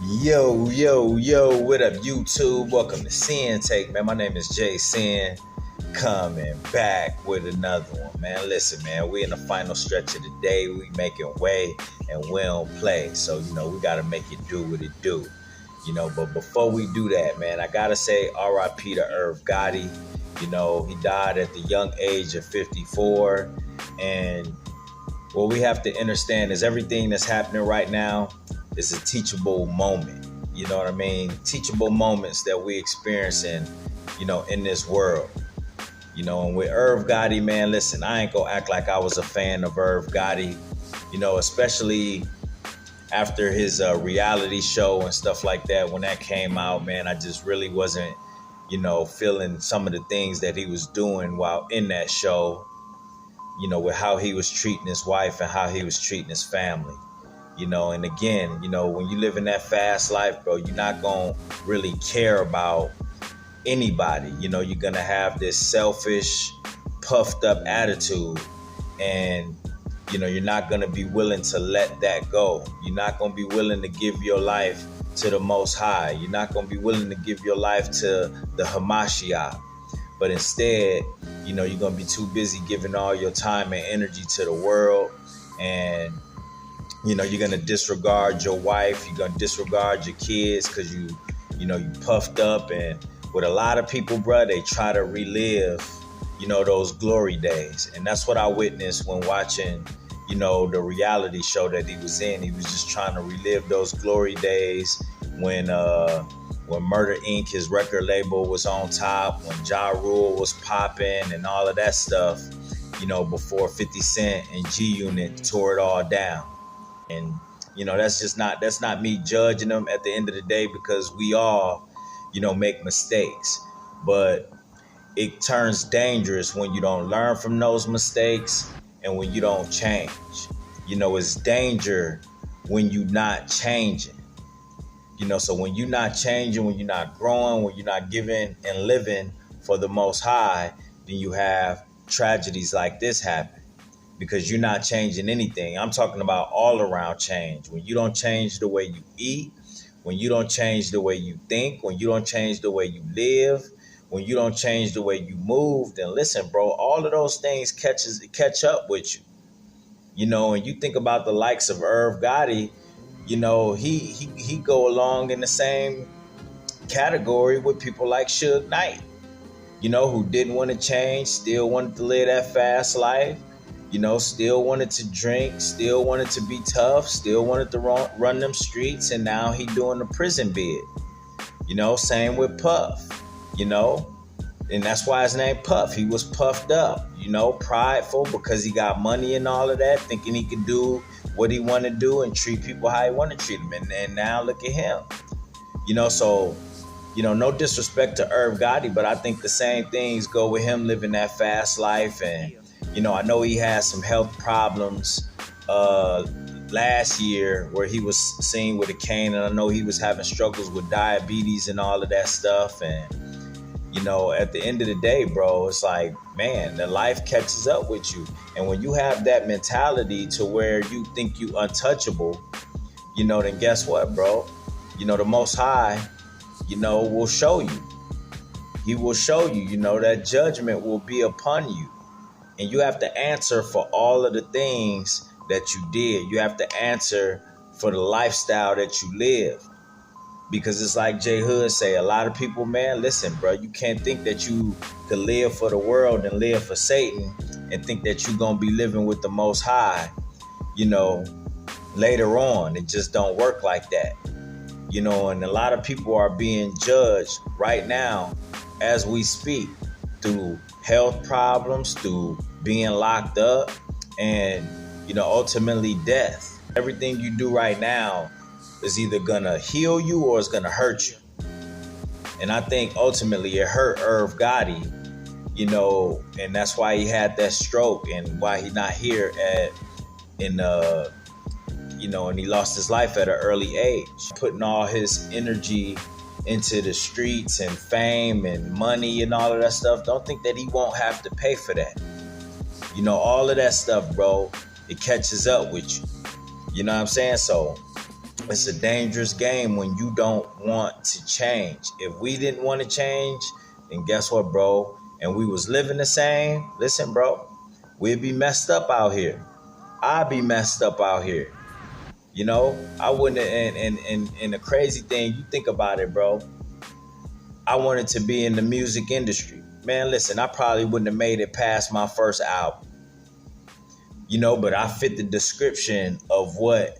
Yo, what up, YouTube? Welcome to Sinn-Take, man. My name is Sin, coming back with another one, man. Listen, man, we in the final stretch of the day. We making way, and we don't play. So, we got to make it do what it do. But before we do that, man, I got to say RIP to Irv Gotti. He died at the young age of 54. And what we have to understand is everything that's happening right now is a teachable moment. You know what I mean? Teachable moments that we experiencing, in this world. And with Irv Gotti, man, listen, I ain't gonna act like I was a fan of Irv Gotti, especially after his reality show and stuff like that. When that came out, man, I just really wasn't, feeling some of the things that he was doing while in that show, with how he was treating his wife and how he was treating his family. And again, when you live in that fast life, bro, you're not going to really care about anybody. You're going to have this selfish, puffed up attitude, and, you're not going to be willing to let that go. You're not going to be willing to give your life to the Most High. You're not going to be willing to give your life to the Hamashiach. But instead, you're going to be too busy giving all your time and energy to the world. And you're going to disregard your wife. You're going to disregard your kids because you puffed up. And with a lot of people, bro, they try to relive, those glory days. And that's what I witnessed when watching, the reality show that he was in. He was just trying to relive those glory days when Murder Inc., his record label, was on top, when Ja Rule was popping and all of that stuff, before 50 Cent and G-Unit tore it all down. And, that's not me judging them at the end of the day, because we all, make mistakes. But it turns dangerous when you don't learn from those mistakes and when you don't change. It's danger when you're not changing. So when you're not changing, when you're not growing, when you're not giving and living for the Most High, then you have tragedies like this happen. Because you're not changing anything. I'm talking about all around change. When you don't change the way you eat, when you don't change the way you think, when you don't change the way you live, when you don't change the way you move, then listen, bro, all of those things catch up with you. And you think about the likes of Irv Gotti, he go along in the same category with people like Suge Knight, who didn't want to change, still wanted to live that fast life. Still wanted to drink, still wanted to be tough, still wanted to run them streets, and now he doing the prison bid. Same with Puff, and that's why his name Puff. He was puffed up, prideful because he got money and all of that, thinking he could do what he want to do and treat people how he want to treat them. And now look at him, so, no disrespect to Irv Gotti, but I think the same things go with him living that fast life. And I know he had some health problems last year where he was seen with a cane, and I know he was having struggles with diabetes and all of that stuff. And, at the end of the day, bro, it's like, man, the life catches up with you. And when you have that mentality to where you think you untouchable, then guess what, bro? The Most High, will show you. He will show you, that judgment will be upon you. And you have to answer for all of the things that you did. You have to answer for the lifestyle that you live. Because it's like J Hood say, a lot of people, man, listen, bro, you can't think that you could live for the world and live for Satan and think that you're going to be living with the Most High, later on. It just don't work like that. And a lot of people are being judged right now as we speak, through health problems, through being locked up, and, ultimately death. Everything you do right now is either gonna heal you or it's gonna hurt you. And I think ultimately it hurt Irv Gotti, and that's why he had that stroke and why he's not here and he lost his life at an early age, putting all his energy into the streets and fame and money and all of that stuff. Don't think that he won't have to pay for that. All of that stuff, bro, it catches up with you. You know what I'm saying? So It's a dangerous game when you don't want to change. If we didn't want to change, then guess what, bro? And we was living the same, listen, bro, we'd be messed up out here. I'd be messed up out here. You know, I wouldn't, and the crazy thing, you think about it, bro. I wanted to be in the music industry. Man, listen, I probably wouldn't have made it past my first album. You know, but I fit the description of what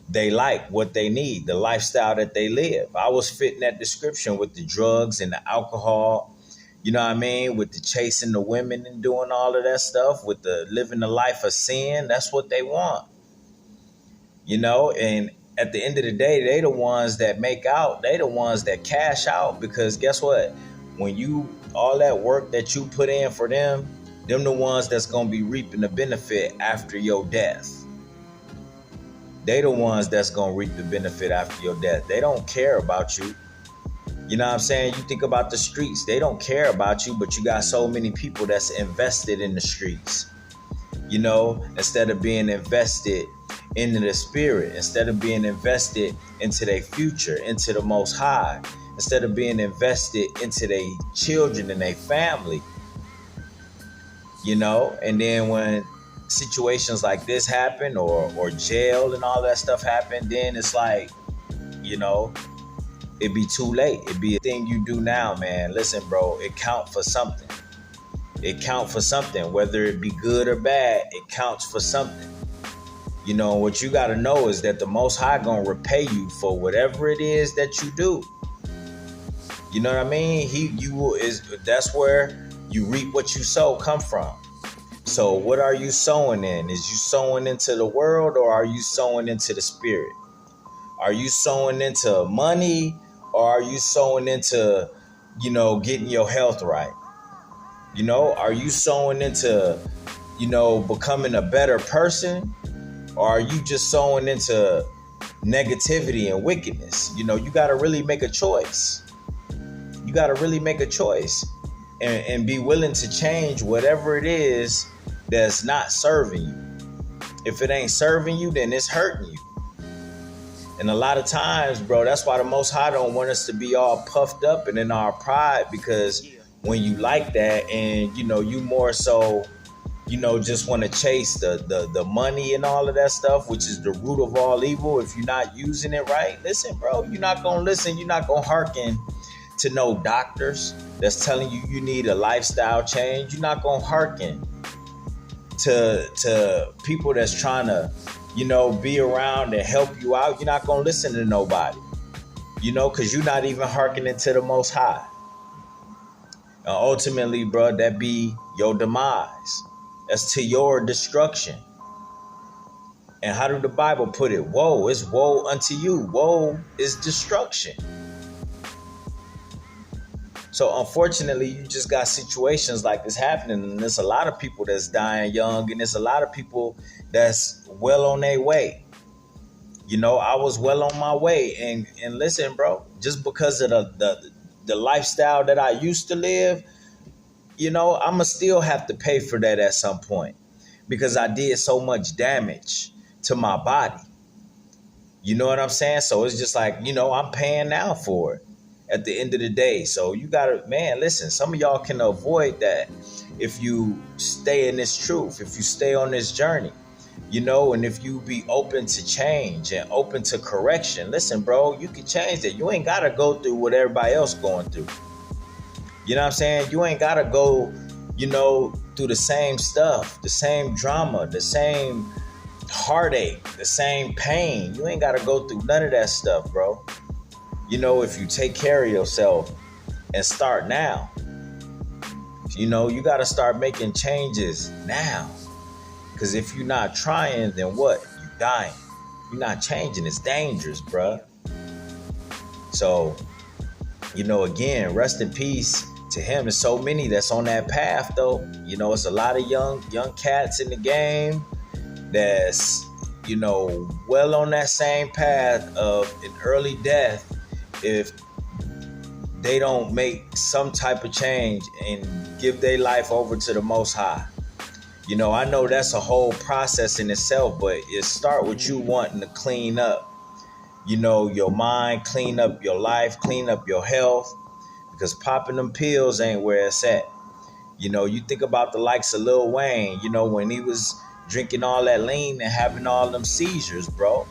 they like, what they need, the lifestyle that they live. I was fitting that description with the drugs and the alcohol, you know what I mean? With the chasing the women and doing all of that stuff, with the living the life of sin. That's what they want. You know, and at the end of the day, they the ones that make out, they the ones that cash out, because guess what? When you, all that work that you put in for them the ones that's going to be reaping the benefit after your death. They the ones that's going to reap the benefit after your death. They don't care about you. You know what I'm saying? You think about the streets. They don't care about you, but you got so many people that's invested in the streets. You know, instead of being invested into the spirit, instead of being invested into their future, into the Most High, instead of being invested into their children and their family. You know, and then when situations like this happen, or jail and all that stuff happen, then it's like, you know, it'd be too late. It'd be a thing you do now, man. Listen, bro, it count for something. It count for something, whether it be good or bad, it counts for something. You know, what you got to know is that the Most High gonna repay you for whatever it is that you do. You know what I mean? That's where you reap what you sow come from. So what are you sowing in? Is you sowing into the world, or are you sowing into the spirit? Are you sowing into money, or are you sowing into, you know, getting your health right? You know, are you sowing into, you know, becoming a better person? Or are you just sowing into negativity and wickedness? You know, you got to really make a choice. You got to really make a choice and be willing to change whatever it is that's not serving you. If it ain't serving you, then it's hurting you. And a lot of times, bro, that's why the Most High don't want us to be all puffed up and in our pride, because when you like that and, you know, you more so, you know, just want to chase the money and all of that stuff, which is the root of all evil. If you're not using it right, listen, bro, you're not going to listen. You're not going to hearken to no doctors that's telling you you need a lifestyle change. You're not going to hearken to people that's trying to, you know, be around and help you out. You're not going to listen to nobody, you know, because you're not even hearkening to the Most High. And ultimately, bro, that be your demise. That's to your destruction. And how did the Bible put it? Woe is woe unto you. Woe is destruction. So unfortunately, you just got situations like this happening, and there's a lot of people that's dying young, and there's a lot of people that's well on their way. You know, I was well on my way, and listen, bro, just because of the lifestyle that I used to live, you know, I'ma still have to pay for that at some point, because I did so much damage to my body. You know what I'm saying? So it's just like, you know, I'm paying now for it at the end of the day. So you gotta, man, listen, some of y'all can avoid that if you stay in this truth, if you stay on this journey, you know, and if you be open to change and open to correction. Listen, bro, you can change that. You ain't gotta go through what everybody else going through. You know what I'm saying? You ain't gotta go, you know, through the same stuff, the same drama, the same heartache, the same pain. You ain't gotta go through none of that stuff, bro. You know, if you take care of yourself and start now, you know, you got to start making changes now. Because if you're not trying, then what? You're dying. You're not changing. It's dangerous, bruh. So, you know, again, rest in peace to him. There's so many that's on that path, though. You know, it's a lot of young cats in the game that's, you know, well on that same path of an early death if they don't make some type of change and give their life over to the Most High. You know, I know that's a whole process in itself, but it start with you wanting to clean up your mind, clean up your life, clean up your health, because popping them pills ain't where it's at. You think about the likes of Lil Wayne, when he was drinking all that lean and having all them seizures, bro.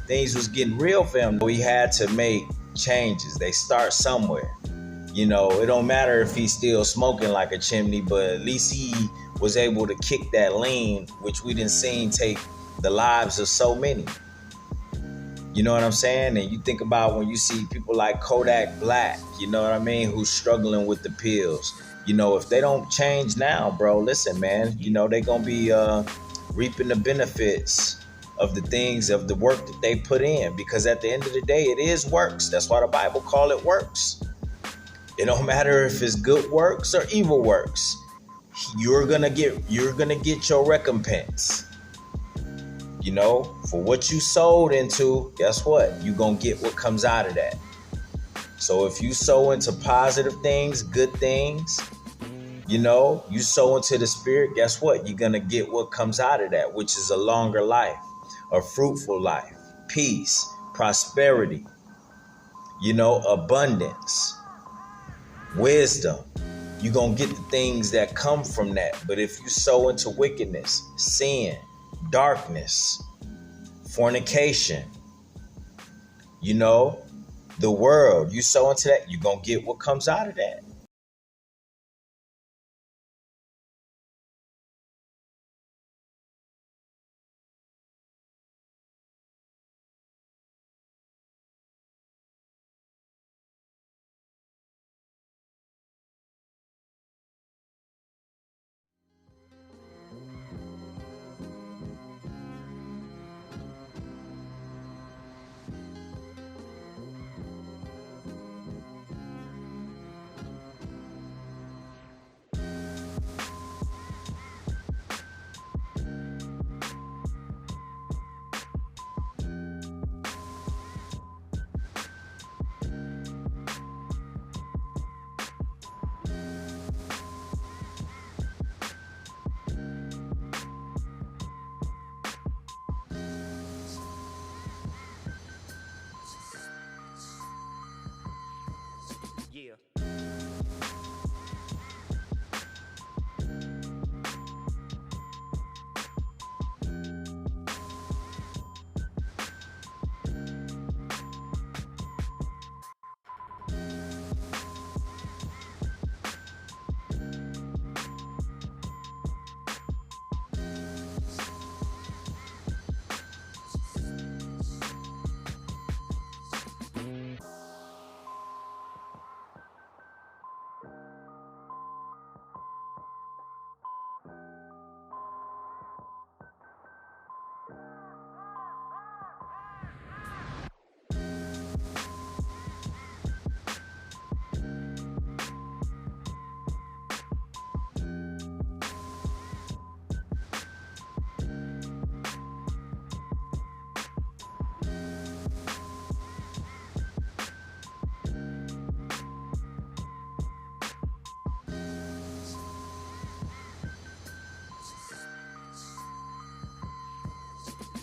Things was getting real for him. He had to make changes. They start somewhere. It don't matter if he's still smoking like a chimney, but at least he was able to kick that lean, which we didn't see take the lives of so many. You know what I'm saying? And you think about when you see people like Kodak Black, you know what I mean, who's struggling with the pills. If they don't change now, bro, listen, man, they going to be reaping the benefits of the work that they put in. Because at the end of the day, it is works. That's why the Bible call it works. It don't matter if it's good works or evil works. You're gonna get your recompense. For what you sold into, guess what? You're going to get what comes out of that. So if you sow into positive things, good things, you sow into the spirit, guess what? You're going to get what comes out of that, which is a longer life, a fruitful life, peace, prosperity, abundance, wisdom. You're going to get the things that come from that. But if you sow into wickedness, sin, darkness, fornication, the world, you sow into that, you're going to get what comes out of that. Yeah.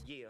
Yeah.